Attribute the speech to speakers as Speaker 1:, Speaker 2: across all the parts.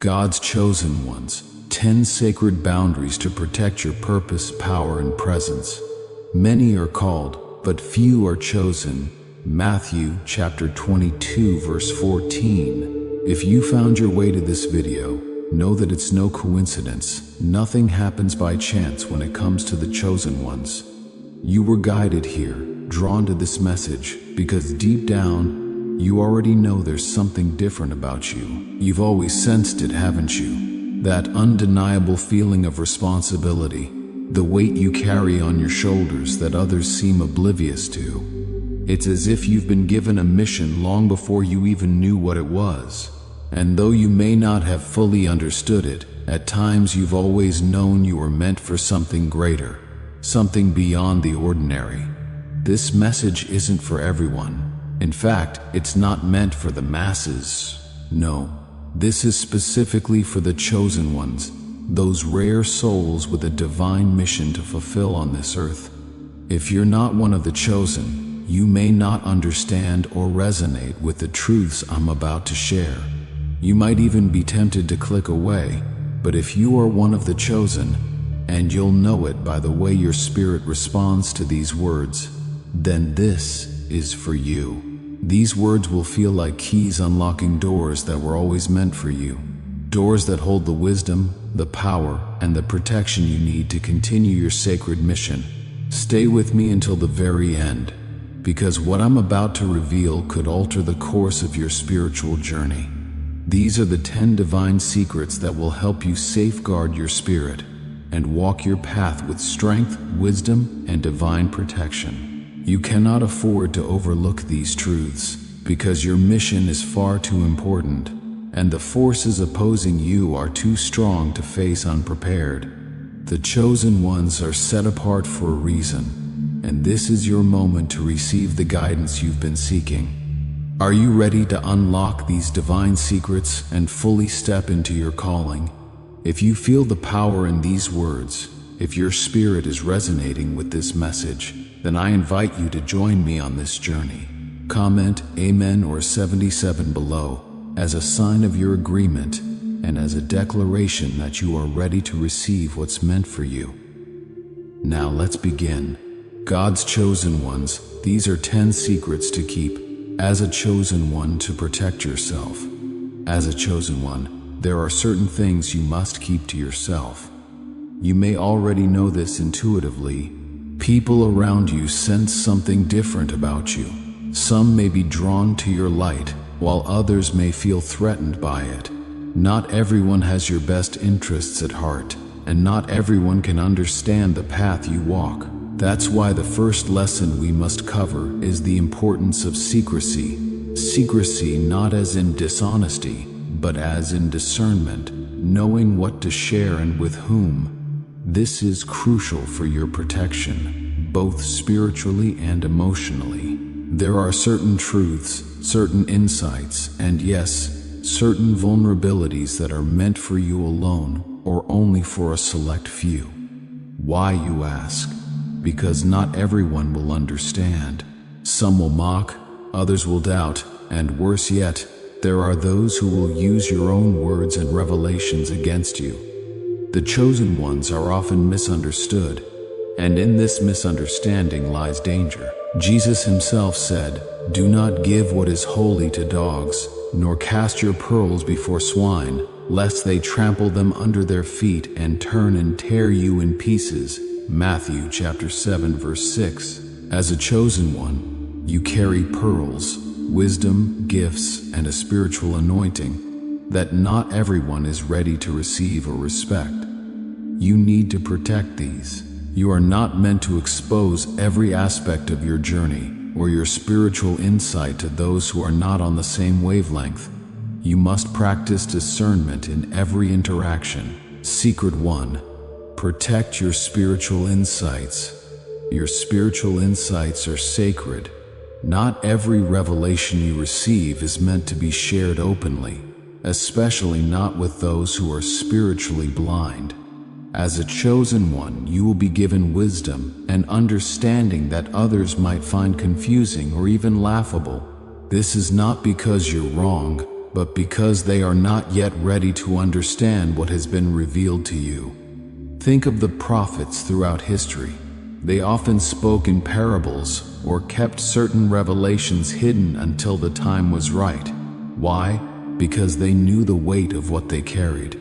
Speaker 1: God's chosen ones, 10 sacred boundaries to protect your purpose, power, and presence. Many are called, but few are chosen. Matthew chapter 22 verse 14. If you found your way to this video, know that it's no coincidence. Nothing happens by chance when it comes to the chosen ones. You were guided here, drawn to this message, because deep down, you already know there's something different about you. You've always sensed it, haven't you? That undeniable feeling of responsibility, the weight you carry on your shoulders that others seem oblivious to. It's as if you've been given a mission long before you even knew what it was. And though you may not have fully understood it, at times you've always known you were meant for something greater, something beyond the ordinary. This message isn't for everyone. In fact, it's not meant for the masses. No, this is specifically for the chosen ones, those rare souls with a divine mission to fulfill on this earth. If you're not one of the chosen, you may not understand or resonate with the truths I'm about to share. You might even be tempted to click away, but if you are one of the chosen, and you'll know it by the way your spirit responds to these words, then this is for you. These words will feel like keys unlocking doors that were always meant for you. Doors that hold the wisdom, the power, and the protection you need to continue your sacred mission. Stay with me until the very end, because what I'm about to reveal could alter the course of your spiritual journey. These are the 10 divine secrets that will help you safeguard your spirit and walk your path with strength, wisdom, and divine protection. You cannot afford to overlook these truths, because your mission is far too important, and the forces opposing you are too strong to face unprepared. The chosen ones are set apart for a reason, and this is your moment to receive the guidance you've been seeking. Are you ready to unlock these divine secrets and fully step into your calling? If you feel the power in these words, if your spirit is resonating with this message, then I invite you to join me on this journey. Comment Amen or 77 below as a sign of your agreement and as a declaration that you are ready to receive what's meant for you. Now let's begin. God's chosen ones, these are 10 secrets to keep. As a chosen one, to protect yourself. As a chosen one, there are certain things you must keep to yourself. You may already know this intuitively. People around you sense something different about you. Some may be drawn to your light, while others may feel threatened by it. Not everyone has your best interests at heart, and not everyone can understand the path you walk. That's why the first lesson we must cover is the importance of secrecy. Secrecy not as in dishonesty, but as in discernment, knowing what to share and with whom. This is crucial for your protection, both spiritually and emotionally. There are certain truths, certain insights, and yes, certain vulnerabilities that are meant for you alone or only for a select few. Why, you ask? Because not everyone will understand. Some will mock, others will doubt, and worse yet, there are those who will use your own words and revelations against you. The chosen ones are often misunderstood, and in this misunderstanding lies danger. Jesus himself said, "Do not give what is holy to dogs, nor cast your pearls before swine, lest they trample them under their feet and turn and tear you in pieces." Matthew chapter 7 verse 6. As a chosen one, you carry pearls, wisdom, gifts, and a spiritual anointing that not everyone is ready to receive or respect. You need to protect these. You are not meant to expose every aspect of your journey or your spiritual insight to those who are not on the same wavelength. You must practice discernment in every interaction. Secret 1. Protect your spiritual insights. Your spiritual insights are sacred. Not every revelation you receive is meant to be shared openly, especially not with those who are spiritually blind. As a chosen one, you will be given wisdom and understanding that others might find confusing or even laughable. This is not because you're wrong, but because they are not yet ready to understand what has been revealed to you. Think of the prophets throughout history. They often spoke in parables or kept certain revelations hidden until the time was right. Why? Because they knew the weight of what they carried.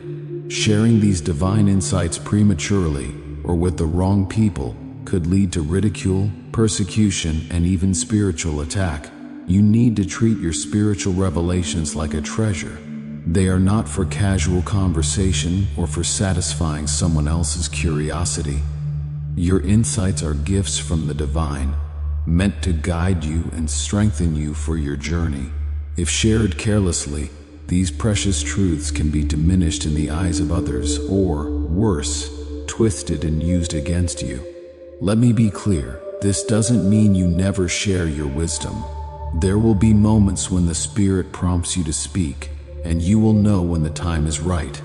Speaker 1: Sharing these divine insights prematurely or with the wrong people could lead to ridicule, persecution, and even spiritual attack. You need to treat your spiritual revelations like a treasure. They are not for casual conversation or for satisfying someone else's curiosity. Your insights are gifts from the divine, meant to guide you and strengthen you for your journey. If shared carelessly, these precious truths can be diminished in the eyes of others or, worse, twisted and used against you. Let me be clear, this doesn't mean you never share your wisdom. There will be moments when the Spirit prompts you to speak, and you will know when the time is right.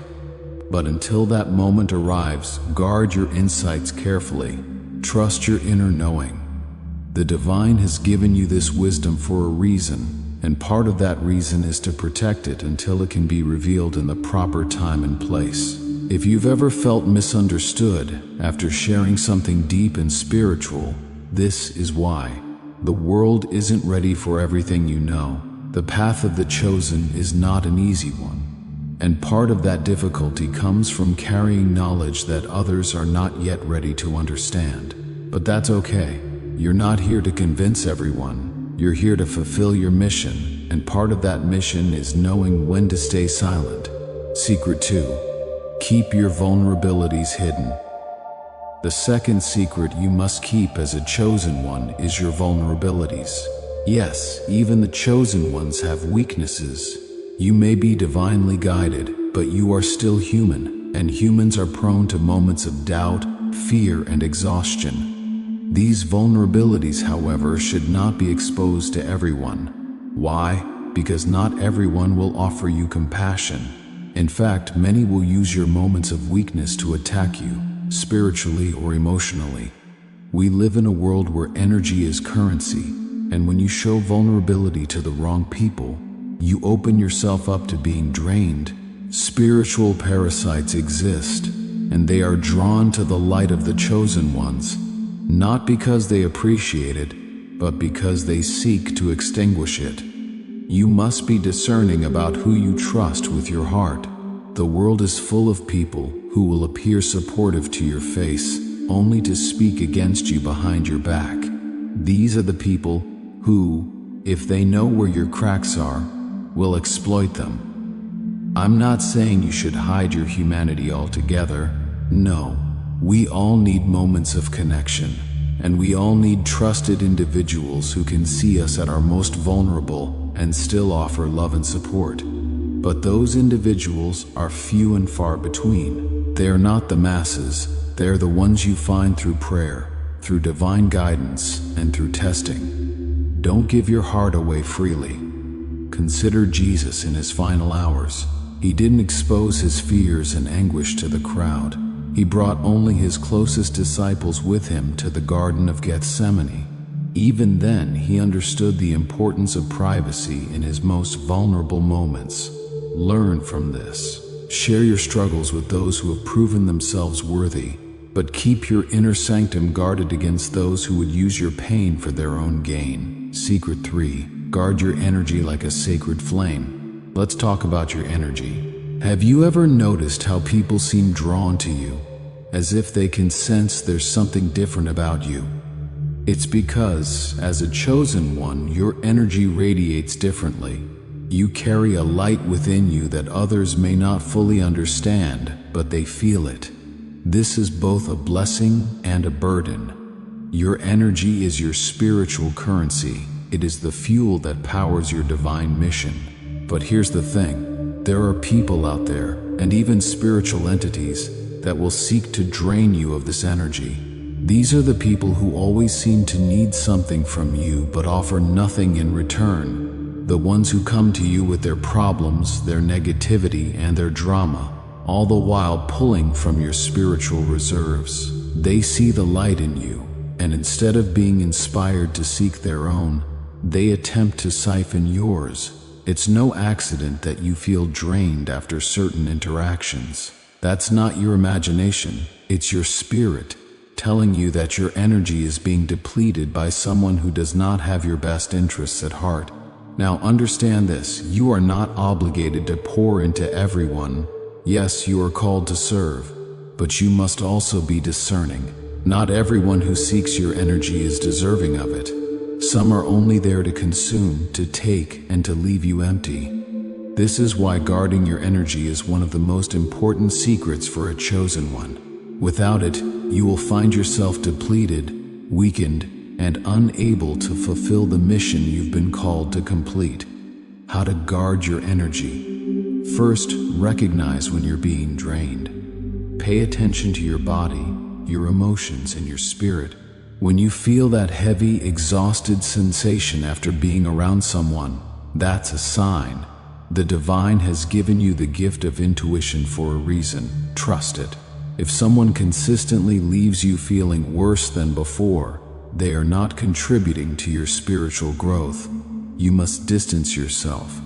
Speaker 1: But until that moment arrives, guard your insights carefully. Trust your inner knowing. The divine has given you this wisdom for a reason, and part of that reason is to protect it until it can be revealed in the proper time and place. If you've ever felt misunderstood after sharing something deep and spiritual, this is why. The world isn't ready for everything you know. The path of the chosen is not an easy one. And part of that difficulty comes from carrying knowledge that others are not yet ready to understand. But that's okay. You're not here to convince everyone. You're here to fulfill your mission, and part of that mission is knowing when to stay silent. Secret 2. Keep your vulnerabilities hidden. The second secret you must keep as a chosen one is your vulnerabilities. Yes, even the chosen ones have weaknesses. You may be divinely guided, but you are still human, and humans are prone to moments of doubt, fear, and exhaustion. These vulnerabilities, however, should not be exposed to everyone. Why? Because not everyone will offer you compassion. In fact, many will use your moments of weakness to attack you, spiritually or emotionally. We live in a world where energy is currency, and when you show vulnerability to the wrong people, you open yourself up to being drained. Spiritual parasites exist, and they are drawn to the light of the chosen ones, not because they appreciate it, but because they seek to extinguish it. You must be discerning about who you trust with your heart. The world is full of people who will appear supportive to your face, only to speak against you behind your back. These are the people who, if they know where your cracks are, will exploit them. I'm not saying you should hide your humanity altogether. No, we all need moments of connection, and we all need trusted individuals who can see us at our most vulnerable and still offer love and support. But those individuals are few and far between. They are not the masses. They are the ones you find through prayer, through divine guidance, and through testing. Don't give your heart away freely. Consider Jesus in his final hours. He didn't expose his fears and anguish to the crowd. He brought only his closest disciples with him to the Garden of Gethsemane. Even then, he understood the importance of privacy in his most vulnerable moments. Learn from this. Share your struggles with those who have proven themselves worthy, but keep your inner sanctum guarded against those who would use your pain for their own gain. Secret 3. Guard your energy like a sacred flame. Let's talk about your energy. Have you ever noticed how people seem drawn to you, as if they can sense there's something different about you? It's because, as a chosen one, your energy radiates differently. You carry a light within you that others may not fully understand, but they feel it. This is both a blessing and a burden. Your energy is your spiritual currency. It is the fuel that powers your divine mission. But here's the thing. There are people out there, and even spiritual entities, that will seek to drain you of this energy. These are the people who always seem to need something from you but offer nothing in return. The ones who come to you with their problems, their negativity, and their drama, all the while pulling from your spiritual reserves. They see the light in you, and instead of being inspired to seek their own, they attempt to siphon yours. It's no accident that you feel drained after certain interactions. That's not your imagination, it's your spirit telling you that your energy is being depleted by someone who does not have your best interests at heart. Now understand this, you are not obligated to pour into everyone. Yes, you are called to serve, but you must also be discerning. Not everyone who seeks your energy is deserving of it. Some are only there to consume, to take, and to leave you empty. This is why guarding your energy is one of the most important secrets for a chosen one. Without it, you will find yourself depleted, weakened, and unable to fulfill the mission you've been called to complete. How to guard your energy. First, recognize when you're being drained. Pay attention to your body, your emotions, and your spirit. When you feel that heavy, exhausted sensation after being around someone, that's a sign. The divine has given you the gift of intuition for a reason. Trust it. If someone consistently leaves you feeling worse than before, they are not contributing to your spiritual growth. You must distance yourself.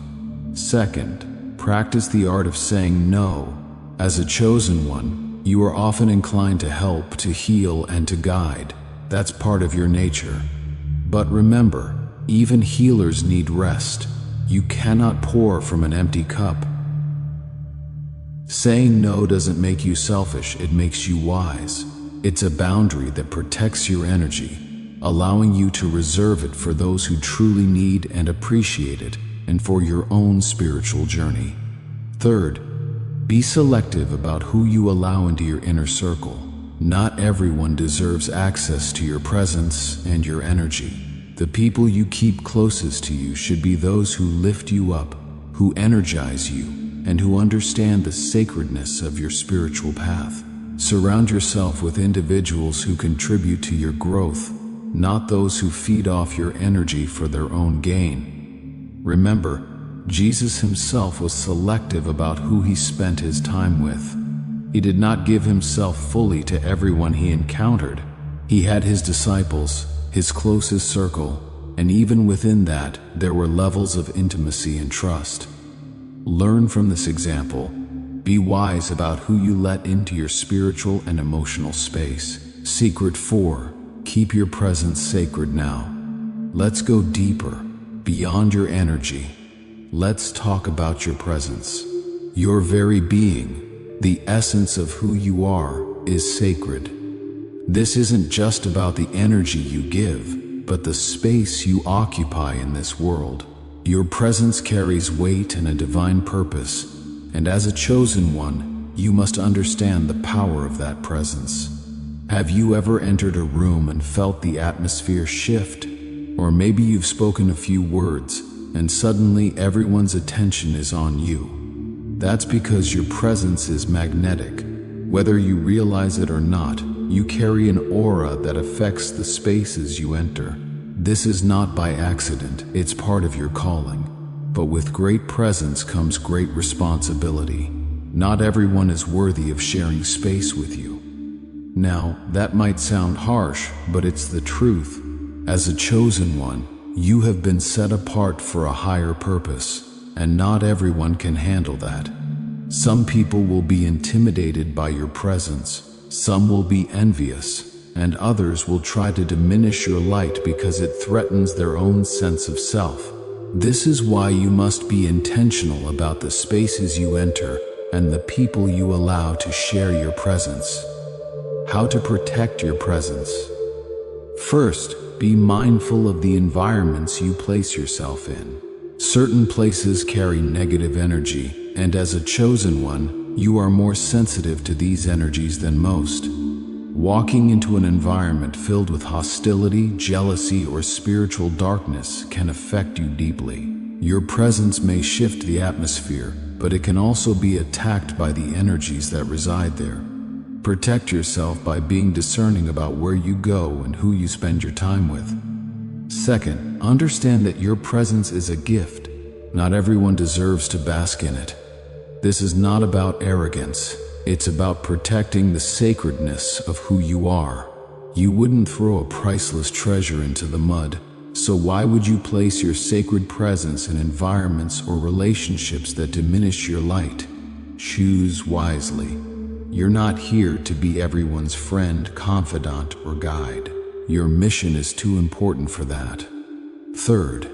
Speaker 1: Second, practice the art of saying no. As a chosen one, you are often inclined to help, to heal, and to guide. That's part of your nature. But remember, even healers need rest. You cannot pour from an empty cup. Saying no doesn't make you selfish, it makes you wise. It's a boundary that protects your energy, allowing you to reserve it for those who truly need and appreciate it, and for your own spiritual journey. Third, be selective about who you allow into your inner circle. Not everyone deserves access to your presence and your energy. The people you keep closest to you should be those who lift you up, who energize you, and who understand the sacredness of your spiritual path. Surround yourself with individuals who contribute to your growth, not those who feed off your energy for their own gain. Remember, Jesus himself was selective about who he spent his time with. He did not give himself fully to everyone he encountered. He had his disciples, his closest circle, and even within that, there were levels of intimacy and trust. Learn from this example. Be wise about who you let into your spiritual and emotional space. Secret 4. Keep your presence sacred now. Let's go deeper, beyond your energy. Let's talk about your presence. Your very being, the essence of who you are, is sacred. This isn't just about the energy you give, but the space you occupy in this world. Your presence carries weight and a divine purpose, and as a chosen one, you must understand the power of that presence. Have you ever entered a room and felt the atmosphere shift? Or maybe you've spoken a few words, and suddenly everyone's attention is on you. That's because your presence is magnetic. Whether you realize it or not, you carry an aura that affects the spaces you enter. This is not by accident, it's part of your calling. But with great presence comes great responsibility. Not everyone is worthy of sharing space with you. Now, that might sound harsh, but it's the truth. As a chosen one, you have been set apart for a higher purpose, and not everyone can handle that. Some people will be intimidated by your presence, some will be envious, and others will try to diminish your light because it threatens their own sense of self. This is why you must be intentional about the spaces you enter and the people you allow to share your presence. How to protect your presence. First, be mindful of the environments you place yourself in. Certain places carry negative energy, and as a chosen one, you are more sensitive to these energies than most. Walking into an environment filled with hostility, jealousy, or spiritual darkness can affect you deeply. Your presence may shift the atmosphere, but it can also be attacked by the energies that reside there. Protect yourself by being discerning about where you go and who you spend your time with. Second, understand that your presence is a gift. Not everyone deserves to bask in it. This is not about arrogance. It's about protecting the sacredness of who you are. You wouldn't throw a priceless treasure into the mud, So why would you place your sacred presence in environments or relationships that diminish your light? Choose wisely. You're not here to be everyone's friend, confidant, or guide. Your mission is too important for that. Third,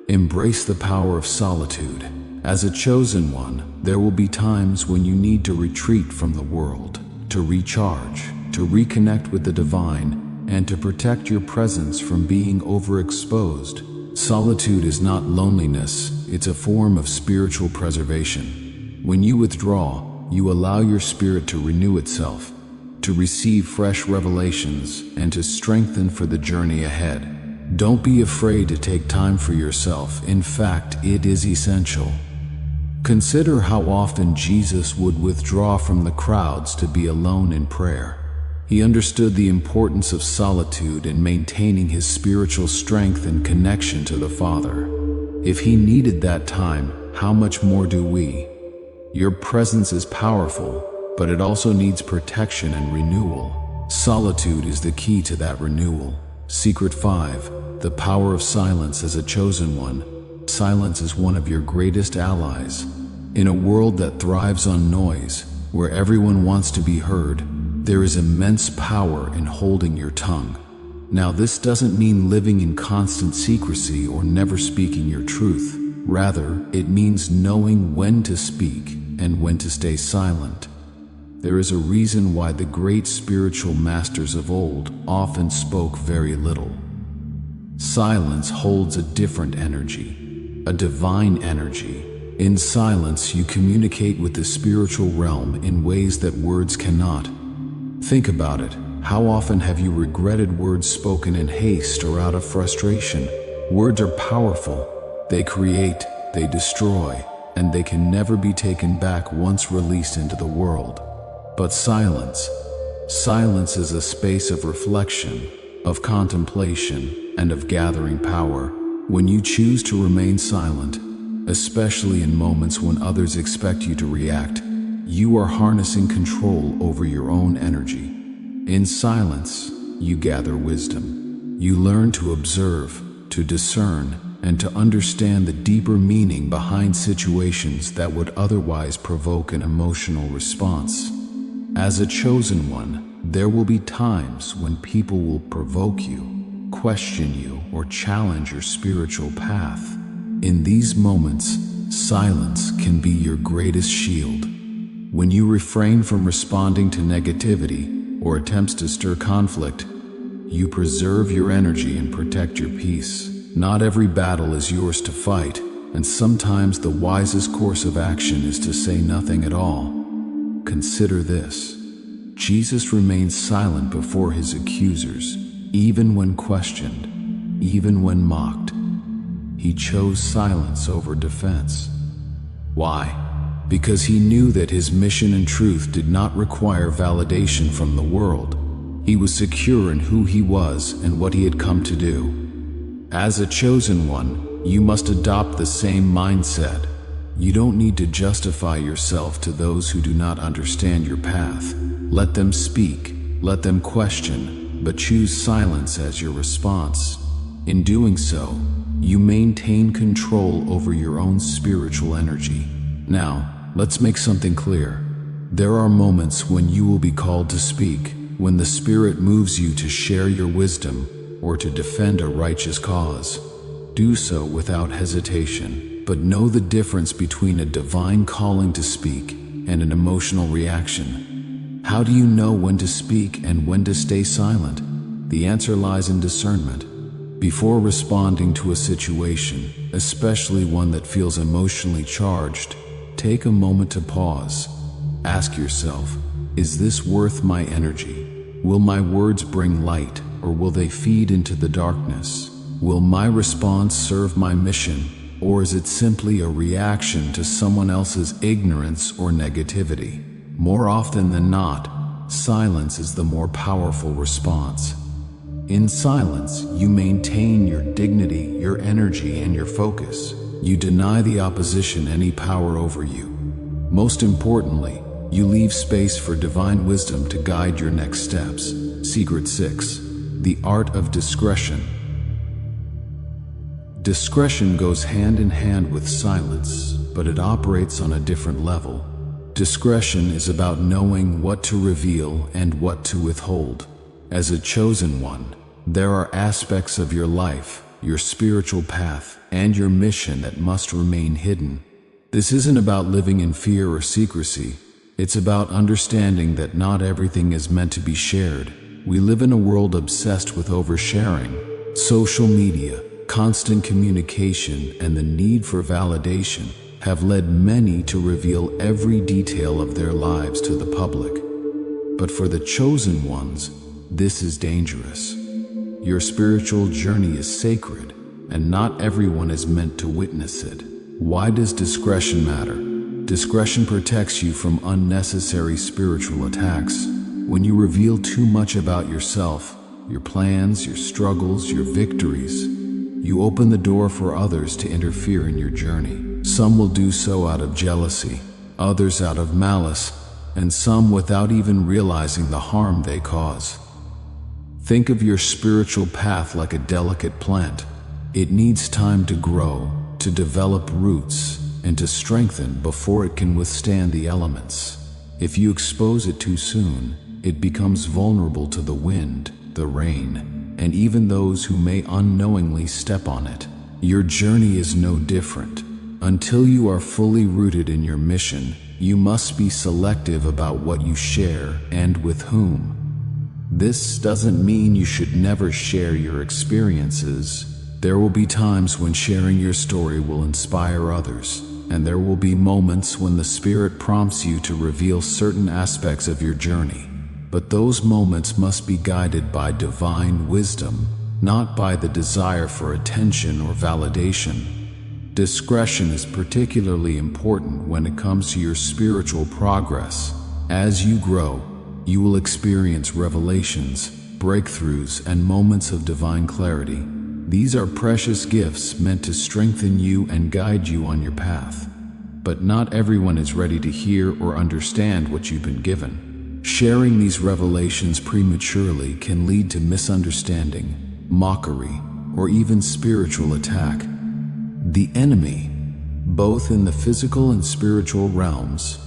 Speaker 1: embrace the power of solitude. As a chosen one, there will be times when you need to retreat from the world, to recharge, to reconnect with the divine, and to protect your presence from being overexposed. Solitude is not loneliness, it's a form of spiritual preservation. When you withdraw, you allow your spirit to renew itself, to receive fresh revelations, and to strengthen for the journey ahead. Don't be afraid to take time for yourself. In fact, it is essential. Consider how often Jesus would withdraw from the crowds to be alone in prayer. He understood the importance of solitude in maintaining his spiritual strength and connection to the Father. If he needed that time, how much more do we? Your presence is powerful, but it also needs protection and renewal. Solitude is the key to that renewal. Secret 5. The power of silence as a chosen one. Silence is one of your greatest allies. In a world that thrives on noise, where everyone wants to be heard, there is immense power in holding your tongue. Now, this doesn't mean living in constant secrecy or never speaking your truth. Rather, it means knowing when to speak and when to stay silent. There is a reason why the great spiritual masters of old often spoke very little. Silence holds a different energy, a divine energy. In silence, you communicate with the spiritual realm in ways that words cannot. Think about it. How often have you regretted words spoken in haste or out of frustration? Words are powerful. They create, they destroy, and they can never be taken back once released into the world. But silence is a space of reflection, of contemplation, and of gathering power. When you choose to remain silent, especially in moments when others expect you to react, you are harnessing control over your own energy. In silence, you gather wisdom. You learn to observe, to discern, and to understand the deeper meaning behind situations that would otherwise provoke an emotional response. As a chosen one, there will be times when people will provoke you, question you, or challenge your spiritual path. In these moments, silence can be your greatest shield. When you refrain from responding to negativity or attempts to stir conflict, you preserve your energy and protect your peace. Not every battle is yours to fight, and sometimes the wisest course of action is to say nothing at all. Consider this. Jesus remained silent before his accusers, even when questioned, even when mocked. He chose silence over defense. Why? Because he knew that his mission and truth did not require validation from the world. He was secure in who he was and what he had come to do. As a chosen one, you must adopt the same mindset. You don't need to justify yourself to those who do not understand your path. Let them speak, let them question, but choose silence as your response. In doing so, you maintain control over your own spiritual energy. Now, let's make something clear. There are moments when you will be called to speak, when the Spirit moves you to share your wisdom or to defend a righteous cause. Do so without hesitation, but know the difference between a divine calling to speak and an emotional reaction. How do you know when to speak and when to stay silent? The answer lies in discernment. Before responding to a situation, especially one that feels emotionally charged, take a moment to pause. Ask yourself, is this worth my energy? Will my words bring light, or will they feed into the darkness? Will my response serve my mission, or is it simply a reaction to someone else's ignorance or negativity? More often than not, silence is the more powerful response. In silence, you maintain your dignity, your energy, and your focus. You deny the opposition any power over you. Most importantly, you leave space for divine wisdom to guide your next steps. Secret 6. The art of discretion. Discretion goes hand in hand with silence, but it operates on a different level. Discretion is about knowing what to reveal and what to withhold. As a chosen one, there are aspects of your life, your spiritual path, and your mission that must remain hidden. This isn't about living in fear or secrecy. It's about understanding that not everything is meant to be shared. We live in a world obsessed with oversharing. Social media, constant communication, and the need for validation have led many to reveal every detail of their lives to the public. But for the chosen ones, this is dangerous. Your spiritual journey is sacred, and not everyone is meant to witness it. Why does discretion matter? Discretion protects you from unnecessary spiritual attacks. When you reveal too much about yourself, your plans, your struggles, your victories, you open the door for others to interfere in your journey. Some will do so out of jealousy, others out of malice, and some without even realizing the harm they cause. Think of your spiritual path like a delicate plant. It needs time to grow, to develop roots, and to strengthen before it can withstand the elements. If you expose it too soon, it becomes vulnerable to the wind, the rain, and even those who may unknowingly step on it. Your journey is no different. Until you are fully rooted in your mission, you must be selective about what you share and with whom. This doesn't mean you should never share your experiences. There will be times when sharing your story will inspire others, and there will be moments when the Spirit prompts you to reveal certain aspects of your journey. But those moments must be guided by divine wisdom, not by the desire for attention or validation. Discretion is particularly important when it comes to your spiritual progress. As you grow, you will experience revelations, breakthroughs, and moments of divine clarity. These are precious gifts meant to strengthen you and guide you on your path. But not everyone is ready to hear or understand what you've been given. Sharing these revelations prematurely can lead to misunderstanding, mockery, or even spiritual attack. The enemy, both in the physical and spiritual realms,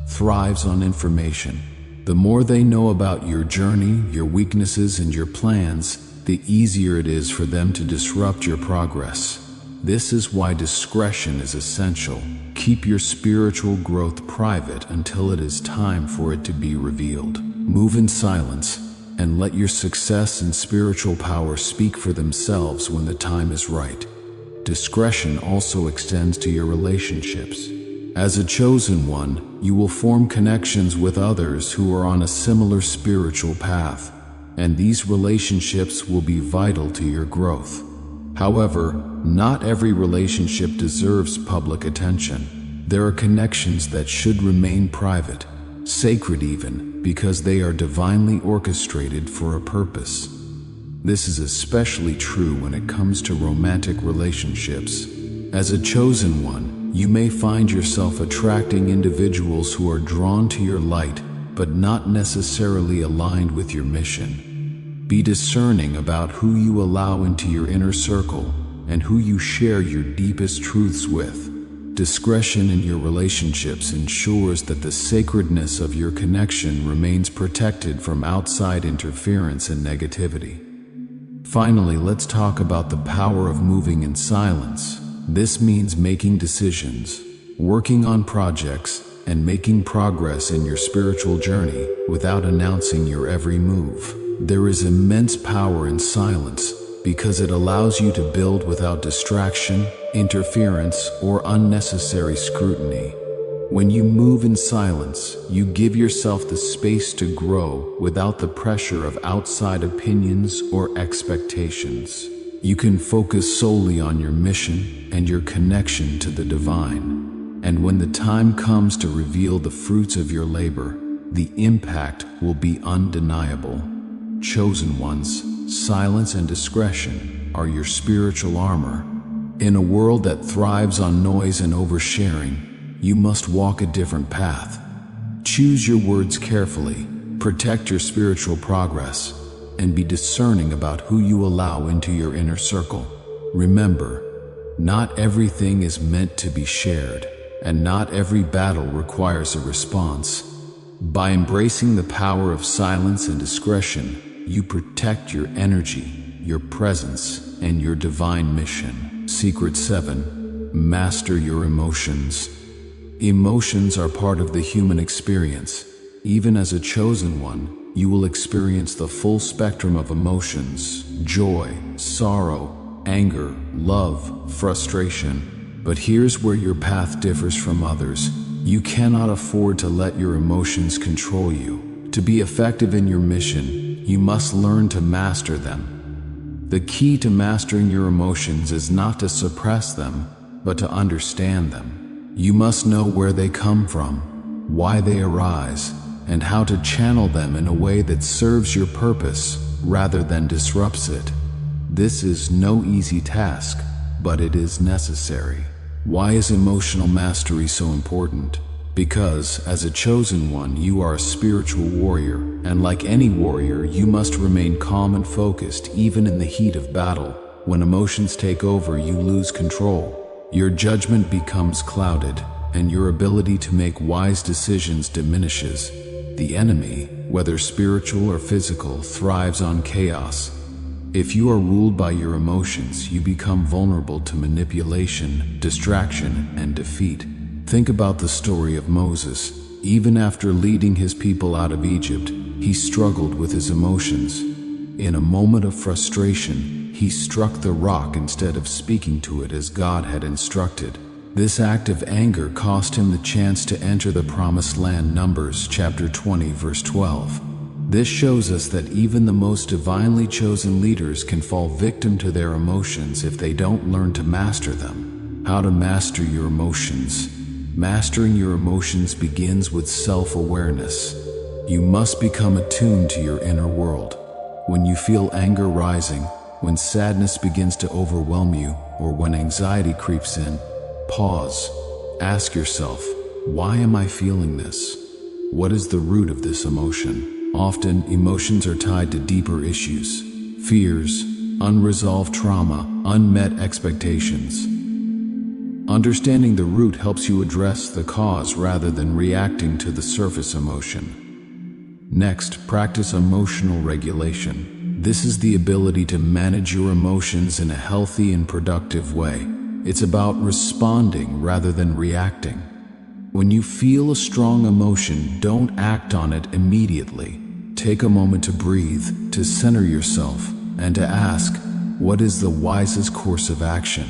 Speaker 1: thrives on information. The more they know about your journey, your weaknesses, and your plans, the easier it is for them to disrupt your progress. This is why discretion is essential. Keep your spiritual growth private until it is time for it to be revealed. Move in silence and let your success and spiritual power speak for themselves when the time is right. Discretion also extends to your relationships. As a chosen one, you will form connections with others who are on a similar spiritual path, and these relationships will be vital to your growth. However, not every relationship deserves public attention. There are connections that should remain private, sacred even, because they are divinely orchestrated for a purpose. This is especially true when it comes to romantic relationships. As a chosen one, you may find yourself attracting individuals who are drawn to your light, but not necessarily aligned with your mission. Be discerning about who you allow into your inner circle and who you share your deepest truths with. Discretion in your relationships ensures that the sacredness of your connection remains protected from outside interference and negativity. Finally, let's talk about the power of moving in silence. This means making decisions, working on projects, and making progress in your spiritual journey without announcing your every move. There is immense power in silence because it allows you to build without distraction, interference, or unnecessary scrutiny. When you move in silence, you give yourself the space to grow without the pressure of outside opinions or expectations. You can focus solely on your mission and your connection to the divine. And when the time comes to reveal the fruits of your labor, the impact will be undeniable. Chosen ones, silence and discretion are your spiritual armor. In a world that thrives on noise and oversharing, you must walk a different path. Choose your words carefully, protect your spiritual progress, and be discerning about who you allow into your inner circle. Remember, Not everything is meant to be shared, and not every battle requires a response. By embracing the power of silence and discretion, you protect your energy, your presence, and your divine mission. Secret 7. Master your emotions. Emotions are part of the human experience. Even as a chosen one, you will experience the full spectrum of emotions: joy, sorrow, anger, love, frustration. But here's where your path differs from others. You cannot afford to let your emotions control you. To be effective in your mission, you must learn to master them. The key to mastering your emotions is not to suppress them, but to understand them. You must know where they come from, why they arise, and how to channel them in a way that serves your purpose rather than disrupts it. This is no easy task, but it is necessary. Why is emotional mastery so important? Because, as a chosen one, you are a spiritual warrior, and like any warrior, you must remain calm and focused even in the heat of battle. When emotions take over, you lose control. Your judgment becomes clouded, and your ability to make wise decisions diminishes. The enemy, whether spiritual or physical, thrives on chaos. If you are ruled by your emotions, you become vulnerable to manipulation, distraction, and defeat. Think about the story of Moses. Even after leading his people out of Egypt, he struggled with his emotions. In a moment of frustration, he struck the rock instead of speaking to it as God had instructed. This act of anger cost him the chance to enter the promised land. Numbers chapter 20 verse 12. This shows us that even the most divinely chosen leaders can fall victim to their emotions if they don't learn to master them. How to master your emotions. Mastering your emotions begins with self-awareness. You must become attuned to your inner world. When you feel anger rising, when sadness begins to overwhelm you, or when anxiety creeps in, pause. Ask yourself, why am I feeling this? What is the root of this emotion? Often, emotions are tied to deeper issues: fears, unresolved trauma, unmet expectations. Understanding the root helps you address the cause rather than reacting to the surface emotion. Next, practice emotional regulation. This is the ability to manage your emotions in a healthy and productive way. It's about responding rather than reacting. When you feel a strong emotion, don't act on it immediately. Take a moment to breathe, to center yourself, and to ask, what is the wisest course of action?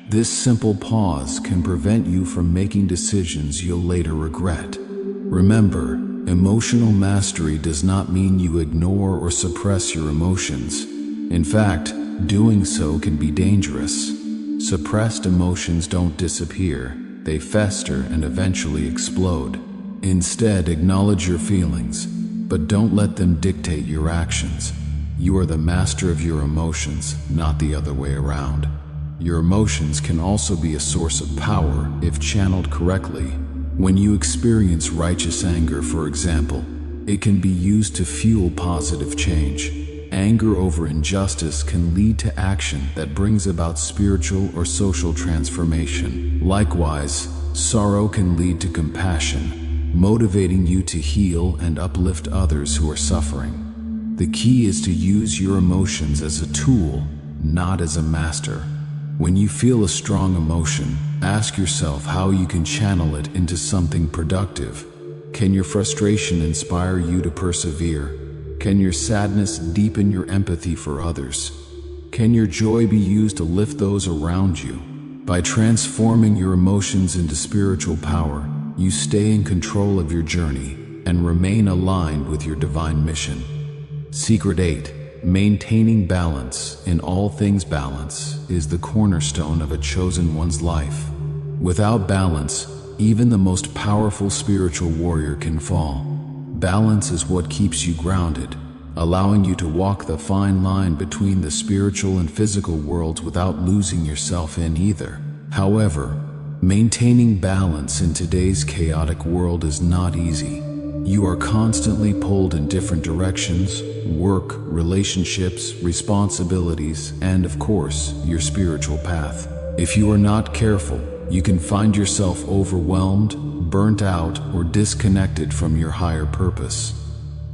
Speaker 1: This simple pause can prevent you from making decisions you'll later regret. Remember, emotional mastery does not mean you ignore or suppress your emotions. In fact, doing so can be dangerous. Suppressed emotions don't disappear. They fester and eventually explode. Instead, acknowledge your feelings, but don't let them dictate your actions. You are the master of your emotions, not the other way around. Your emotions can also be a source of power if channeled correctly. When you experience righteous anger, for example, it can be used to fuel positive change. Anger over injustice can lead to action that brings about spiritual or social transformation. Likewise, sorrow can lead to compassion, motivating you to heal and uplift others who are suffering. The key is to use your emotions as a tool, not as a master. When you feel a strong emotion, ask yourself how you can channel it into something productive. Can your frustration inspire you to persevere? Can your sadness deepen your empathy for others? Can your joy be used to lift those around you? By transforming your emotions into spiritual power, you stay in control of your journey and remain aligned with your divine mission. Secret 8. Maintaining balance. In all things, balance is the cornerstone of a chosen one's life. Without balance, even the most powerful spiritual warrior can fall. Balance is what keeps you grounded, allowing you to walk the fine line between the spiritual and physical worlds without losing yourself in either. However, maintaining balance in today's chaotic world is not easy. You are constantly pulled in different directions: work, relationships, responsibilities, and of course, your spiritual path. If you are not careful, you can find yourself overwhelmed, burnt out, or disconnected from your higher purpose.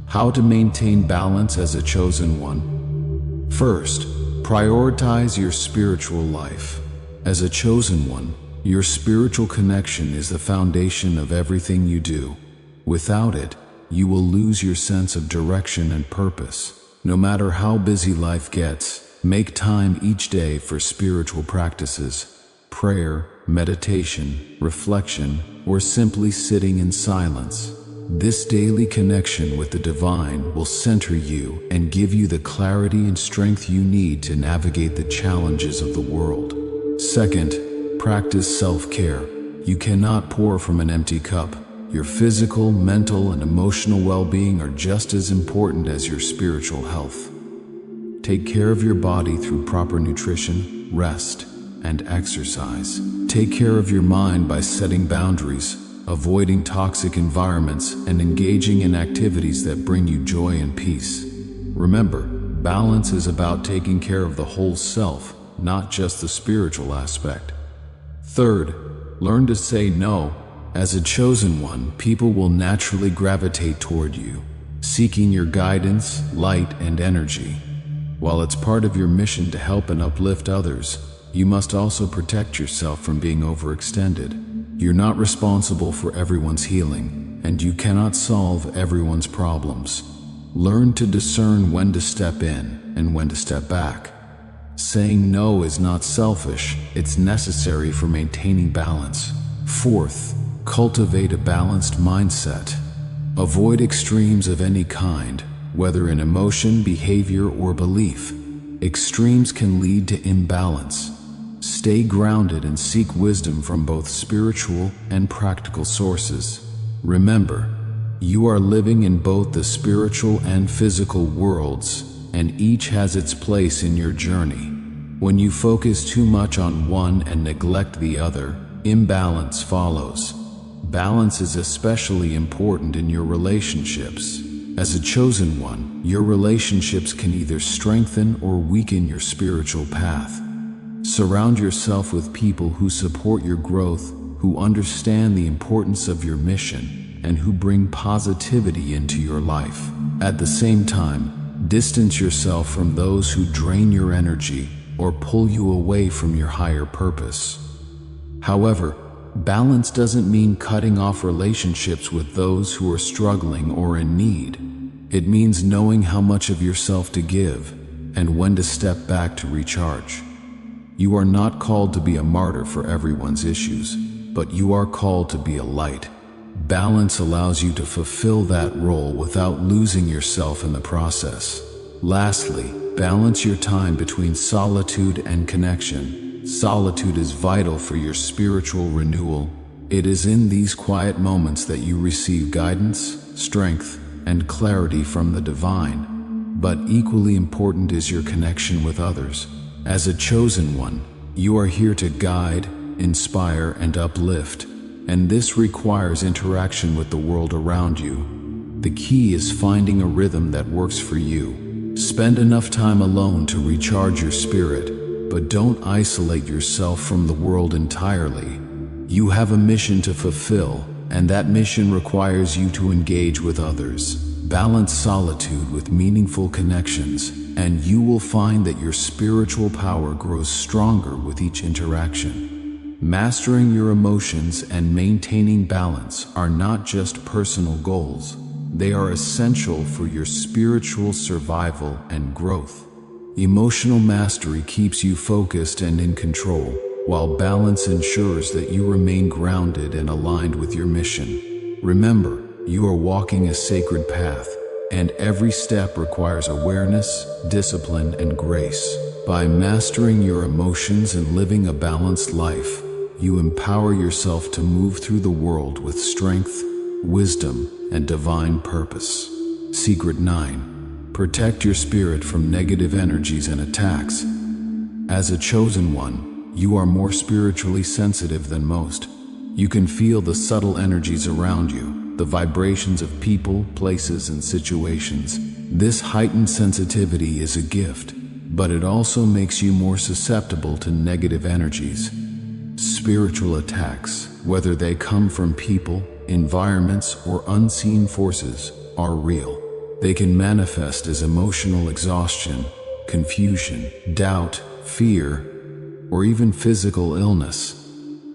Speaker 1: How to maintain balance as a chosen one? First, prioritize your spiritual life. As a chosen one, your spiritual connection is the foundation of everything you do. Without it, you will lose your sense of direction and purpose. No matter how busy life gets, make time each day for spiritual practices, prayer, meditation, reflection, or simply sitting in silence. This daily connection with the divine will center you and give you the clarity and strength you need to navigate the challenges of the world. Second, practice self-care. You cannot pour from an empty cup. Your physical, mental, and emotional well-being are just as important as your spiritual health. Take care of your body through proper nutrition, rest, and exercise. Take care of your mind by setting boundaries, avoiding toxic environments, and engaging in activities that bring you joy and peace. Remember, balance is about taking care of the whole self, not just the spiritual aspect. Third, learn to say no. As a chosen one, people will naturally gravitate toward you, seeking your guidance, light, and energy. While it's part of your mission to help and uplift others, you must also protect yourself from being overextended. You're not responsible for everyone's healing, and you cannot solve everyone's problems. Learn to discern when to step in and when to step back. Saying no is not selfish, it's necessary for maintaining balance. Fourth, cultivate a balanced mindset. Avoid extremes of any kind, whether in emotion, behavior, or belief. Extremes can lead to imbalance. Stay grounded and seek wisdom from both spiritual and practical sources. Remember, you are living in both the spiritual and physical worlds, and each has its place in your journey. When you focus too much on one and neglect the other, imbalance follows. Balance is especially important in your relationships. As a chosen one, your relationships can either strengthen or weaken your spiritual path. Surround yourself with people who support your growth, who understand the importance of your mission, and who bring positivity into your life. At the same time, distance yourself from those who drain your energy or pull you away from your higher purpose. However, balance doesn't mean cutting off relationships with those who are struggling or in need. It means knowing how much of yourself to give and when to step back to recharge. You are not called to be a martyr for everyone's issues, but you are called to be a light. Balance allows you to fulfill that role without losing yourself in the process. Lastly, balance your time between solitude and connection. Solitude is vital for your spiritual renewal. It is in these quiet moments that you receive guidance, strength, and clarity from the divine. But equally important is your connection with others. As a chosen one, you are here to guide, inspire, and uplift, and this requires interaction with the world around you. The key is finding a rhythm that works for you. Spend enough time alone to recharge your spirit, but don't isolate yourself from the world entirely. You have a mission to fulfill, and that mission requires you to engage with others. Balance solitude with meaningful connections, and you will find that your spiritual power grows stronger with each interaction. Mastering your emotions and maintaining balance are not just personal goals. They are essential for your spiritual survival and growth. Emotional mastery keeps you focused and in control, while balance ensures that you remain grounded and aligned with your mission. Remember, you are walking a sacred path, and every step requires awareness, discipline, and grace. By mastering your emotions and living a balanced life, you empower yourself to move through the world with strength, wisdom, and divine purpose. Secret 9. Protect your spirit from negative energies and attacks. As a chosen one, you are more spiritually sensitive than most. You can feel the subtle energies around you, the vibrations of people, places, and situations. This heightened sensitivity is a gift. but it also makes you more susceptible to negative energies. Spiritual attacks, whether they come from people, environments, or unseen forces, are real. They can manifest as emotional exhaustion, confusion, doubt, fear, or even physical illness.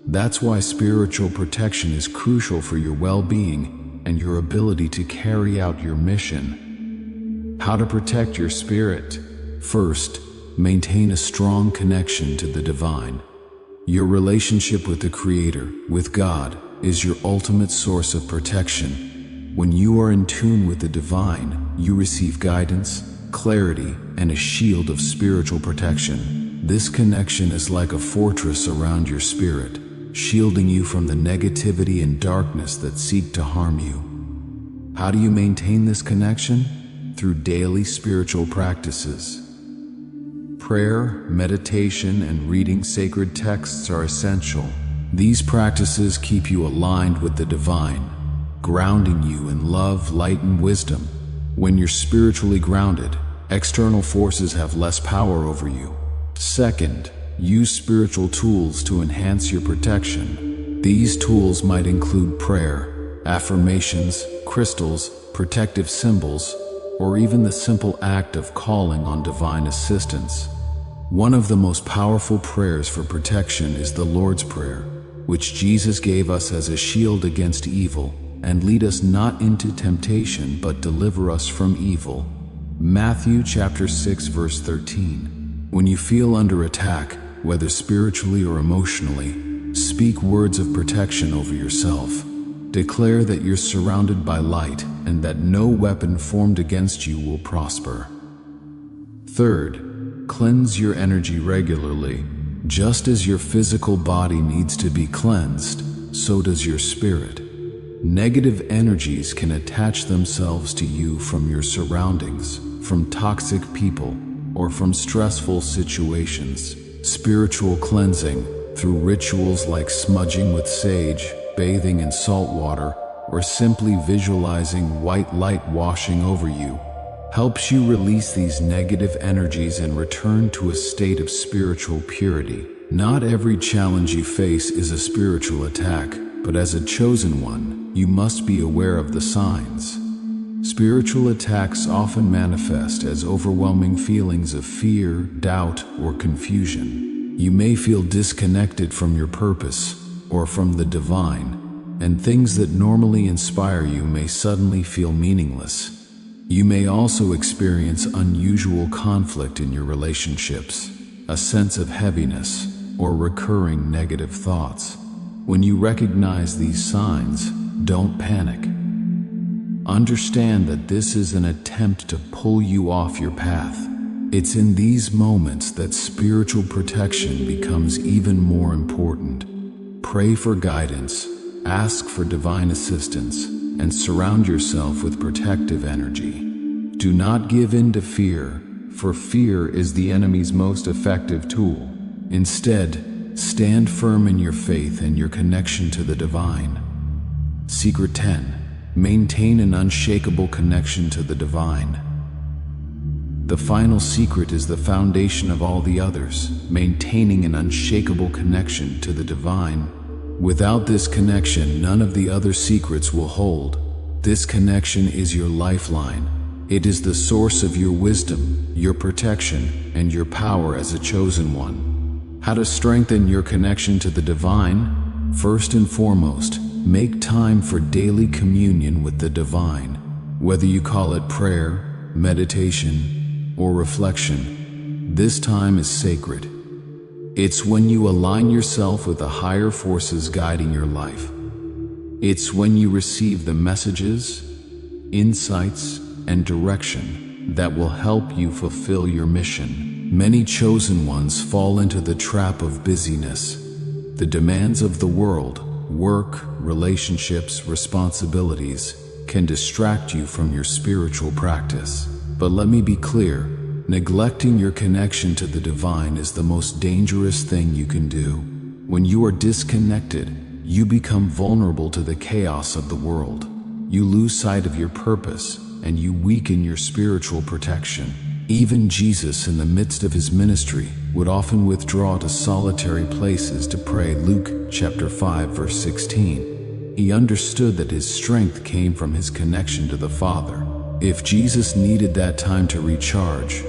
Speaker 1: That's why spiritual protection is crucial for your well-being and your ability to carry out your mission. How to protect your spirit? First, maintain a strong connection to the divine. Your relationship with the Creator, with God, is your ultimate source of protection. When you are in tune with the divine, you receive guidance, clarity, and a shield of spiritual protection. This connection is like a fortress around your spirit, shielding you from the negativity and darkness that seek to harm you. How do you maintain this connection? Through daily spiritual practices. Prayer, meditation, and reading sacred texts are essential. These practices keep you aligned with the divine, grounding you in love, light, and wisdom. When you're spiritually grounded, external forces have less power over you. Second, use spiritual tools to enhance your protection. These tools might include prayer, affirmations, crystals, protective symbols, or even the simple act of calling on divine assistance. One of the most powerful prayers for protection is the Lord's Prayer, which Jesus gave us as a shield against evil, and lead us not into temptation but deliver us from evil. Matthew chapter 6 verse 13. When you feel under attack, whether spiritually or emotionally, speak words of protection over yourself. Declare that you're surrounded by light and that no weapon formed against you will prosper. Third, cleanse your energy regularly. Just as your physical body needs to be cleansed, so does your spirit. Negative energies can attach themselves to you from your surroundings, from toxic people, or from stressful situations. Spiritual cleansing, through rituals like smudging with sage, bathing in salt water, or simply visualizing white light washing over you, helps you release these negative energies and return to a state of spiritual purity. Not every challenge you face is a spiritual attack, but as a chosen one, you must be aware of the signs. Spiritual attacks often manifest as overwhelming feelings of fear, doubt, or confusion. You may feel disconnected from your purpose or from the divine, and things that normally inspire you may suddenly feel meaningless. You may also experience unusual conflict in your relationships, a sense of heaviness, or recurring negative thoughts. When you recognize these signs, don't panic. Understand that this is an attempt to pull you off your path. It's in these moments that spiritual protection becomes even more important. Pray for guidance, ask for divine assistance, and surround yourself with protective energy. Do not give in to fear, for fear is the enemy's most effective tool. Instead, stand firm in your faith and your connection to the divine. Secret 10. Maintain an unshakable connection to the divine. The final secret is the foundation of all the others, maintaining an unshakable connection to the divine. Without this connection, none of the other secrets will hold. This connection is your lifeline. It is the source of your wisdom, your protection, and your power as a chosen one. How to strengthen your connection to the divine? First and foremost, make time for daily communion with the divine. Whether you call it prayer, meditation, or reflection, this time is sacred. It's when you align yourself with the higher forces guiding your life. It's when you receive the messages, insights, and direction that will help you fulfill your mission. Many chosen ones fall into the trap of busyness. The demands of the world, work, relationships, responsibilities, can distract you from your spiritual practice. But let me be clear, neglecting your connection to the divine is the most dangerous thing you can do. When you are disconnected, you become vulnerable to the chaos of the world. You lose sight of your purpose, and you weaken your spiritual protection. Even Jesus, in the midst of his ministry, would often withdraw to solitary places to pray. Luke chapter 5 verse 16. He understood that his strength came from his connection to the Father. If Jesus needed that time to recharge,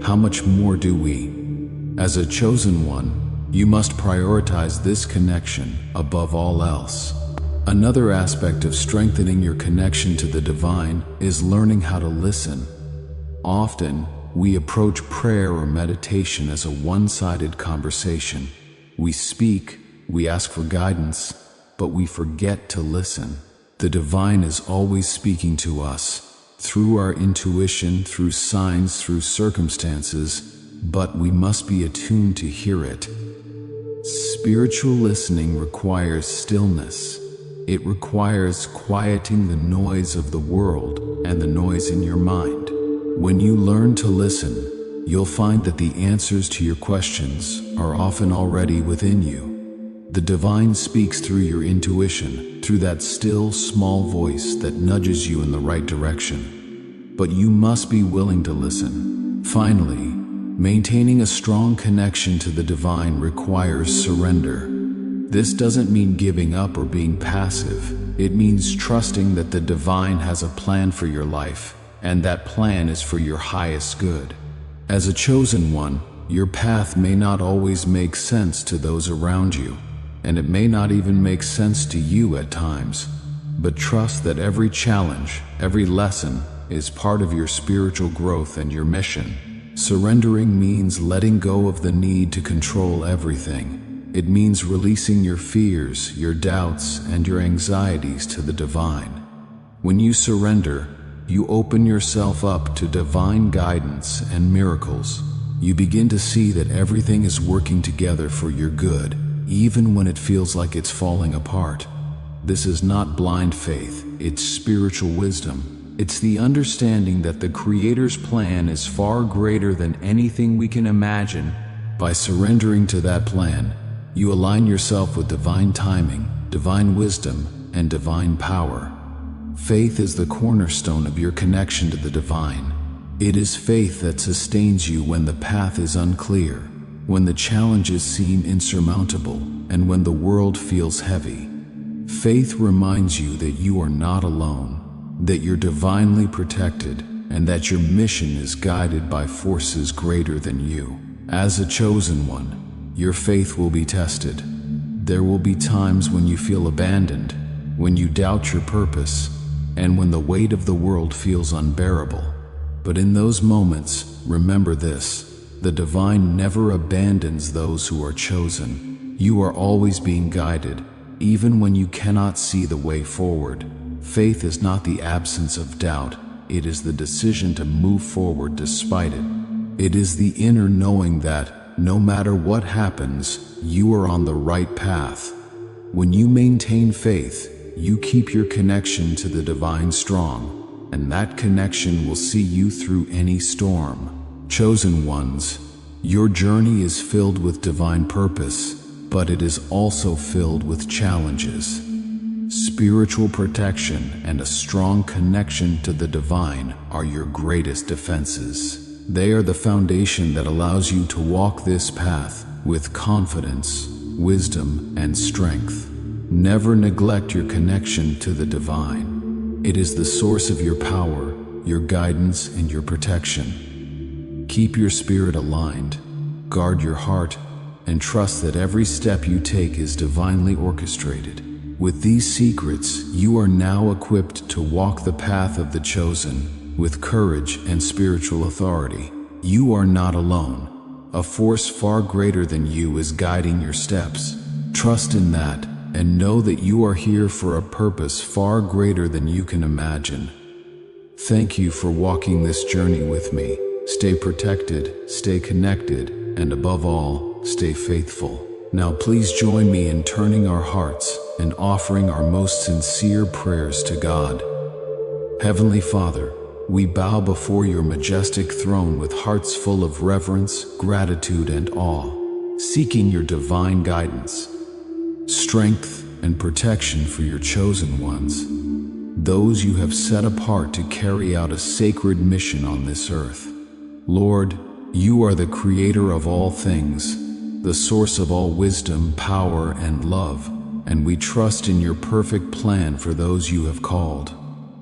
Speaker 1: how much more do we? As a chosen one, you must prioritize this connection above all else. Another aspect of strengthening your connection to the divine is learning how to listen. Often, we approach prayer or meditation as a one-sided conversation. We speak, we ask for guidance, but we forget to listen. The divine is always speaking to us, through our intuition, through signs, through circumstances, but we must be attuned to hear it. Spiritual listening requires stillness. It requires quieting the noise of the world and the noise in your mind. When you learn to listen, you'll find that the answers to your questions are often already within you. The divine speaks through your intuition, through that still, small voice that nudges you in the right direction. But you must be willing to listen. Finally, maintaining a strong connection to the divine requires surrender. This doesn't mean giving up or being passive. It means trusting that the divine has a plan for your life, and that plan is for your highest good. As a chosen one, your path may not always make sense to those around you, and it may not even make sense to you at times. But trust that every challenge, every lesson, is part of your spiritual growth and your mission. Surrendering means letting go of the need to control everything. It means releasing your fears, your doubts, and your anxieties to the divine. When you surrender, you open yourself up to divine guidance and miracles. You begin to see that everything is working together for your good, even when it feels like it's falling apart. This is not blind faith, it's spiritual wisdom. It's the understanding that the Creator's plan is far greater than anything we can imagine. By surrendering to that plan, you align yourself with divine timing, divine wisdom, and divine power. Faith is the cornerstone of your connection to the divine. It is faith that sustains you when the path is unclear, when the challenges seem insurmountable, and when the world feels heavy. Faith reminds you that you are not alone, that you're divinely protected, and that your mission is guided by forces greater than you. As a chosen one, your faith will be tested. There will be times when you feel abandoned, when you doubt your purpose, and when the weight of the world feels unbearable. But in those moments, remember this: the divine never abandons those who are chosen. You are always being guided, even when you cannot see the way forward. Faith is not the absence of doubt, it is the decision to move forward despite it. It is the inner knowing that, no matter what happens, you are on the right path. When you maintain faith, you keep your connection to the divine strong, and that connection will see you through any storm. Chosen ones, your journey is filled with divine purpose, but it is also filled with challenges. Spiritual protection and a strong connection to the divine are your greatest defenses. They are the foundation that allows you to walk this path with confidence, wisdom, and strength. Never neglect your connection to the divine. It is the source of your power, your guidance, and your protection. Keep your spirit aligned, guard your heart, and trust that every step you take is divinely orchestrated. With these secrets, you are now equipped to walk the path of the chosen, with courage and spiritual authority. You are not alone. A force far greater than you is guiding your steps. Trust in that, and know that you are here for a purpose far greater than you can imagine. Thank you for walking this journey with me. Stay protected, stay connected, and above all, stay faithful. Now please join me in turning our hearts and offering our most sincere prayers to God. Heavenly Father, we bow before your majestic throne with hearts full of reverence, gratitude, and awe, seeking your divine guidance, strength, and protection for your chosen ones, those you have set apart to carry out a sacred mission on this earth. Lord, you are the creator of all things, the source of all wisdom, power, and love, and we trust in your perfect plan for those you have called.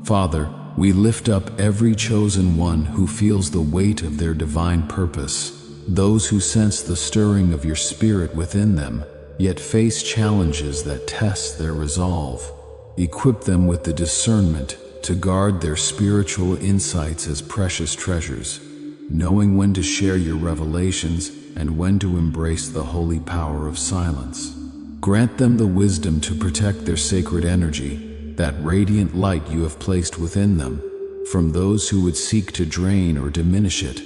Speaker 1: Father, we lift up every chosen one who feels the weight of their divine purpose, those who sense the stirring of your spirit within them, yet face challenges that test their resolve. Equip them with the discernment to guard their spiritual insights as precious treasures, knowing when to share your revelations and when to embrace the holy power of silence. Grant them the wisdom to protect their sacred energy, that radiant light you have placed within them, from those who would seek to drain or diminish it.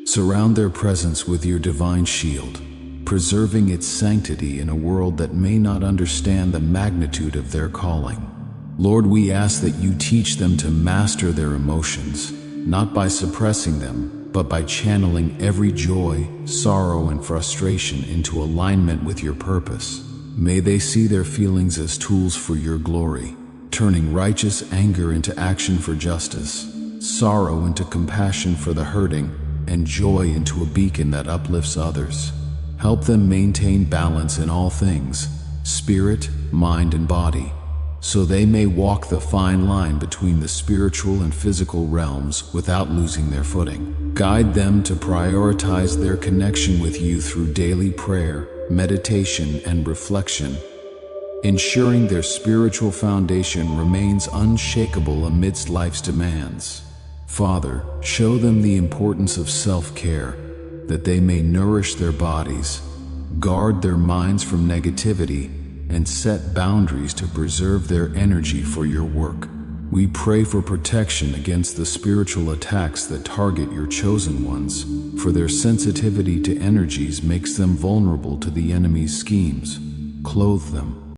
Speaker 1: Surround their presence with your divine shield, preserving its sanctity in a world that may not understand the magnitude of their calling. Lord, we ask that you teach them to master their emotions, not by suppressing them, but by channeling every joy, sorrow, and frustration into alignment with your purpose. May they see their feelings as tools for your glory, turning righteous anger into action for justice, sorrow into compassion for the hurting, and joy into a beacon that uplifts others. Help them maintain balance in all things, spirit, mind, and body, so they may walk the fine line between the spiritual and physical realms without losing their footing. Guide them to prioritize their connection with you through daily prayer, meditation, and reflection, ensuring their spiritual foundation remains unshakable amidst life's demands. Father, show them the importance of self-care, that they may nourish their bodies, guard their minds from negativity, and set boundaries to preserve their energy for your work. We pray for protection against the spiritual attacks that target your chosen ones, for their sensitivity to energies makes them vulnerable to the enemy's schemes. Clothe them